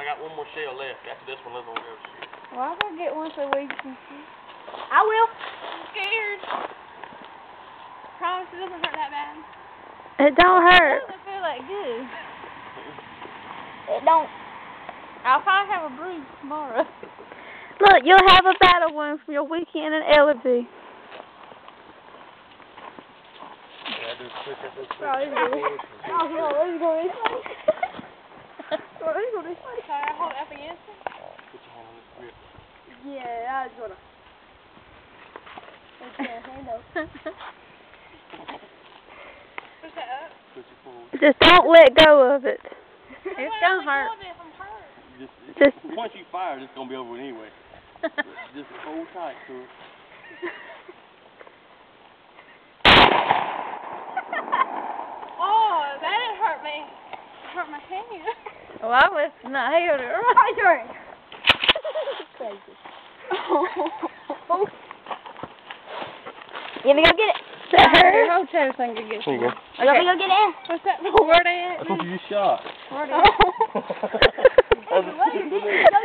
I got one more shell left. After this one, let's go shoot. Well, I'm gonna get one so we can see. I will. I'm scared. Promise it doesn't hurt that bad. It don't hurt. It doesn't feel that good. It don't. I'll probably have a bruise tomorrow. Look, you'll have a battle one from your weekend in Ellerby. Sorry, I hold it up against it. Put your hand on this grip. Yeah, I was gonna. Push that up. Push it forward. Just don't let go of it. It's gonna hurt. Just once you fire, it's gonna be over anyway. Just hold tight to it. Oh, that didn't hurt me. It hurt my hand. well, I was not held it right. Crazy. Let me go get it. That hurt. Hold Travis, I can get There you go. Okay. Let me go get it. What's that little word at? I thought you just shot. Word That's a-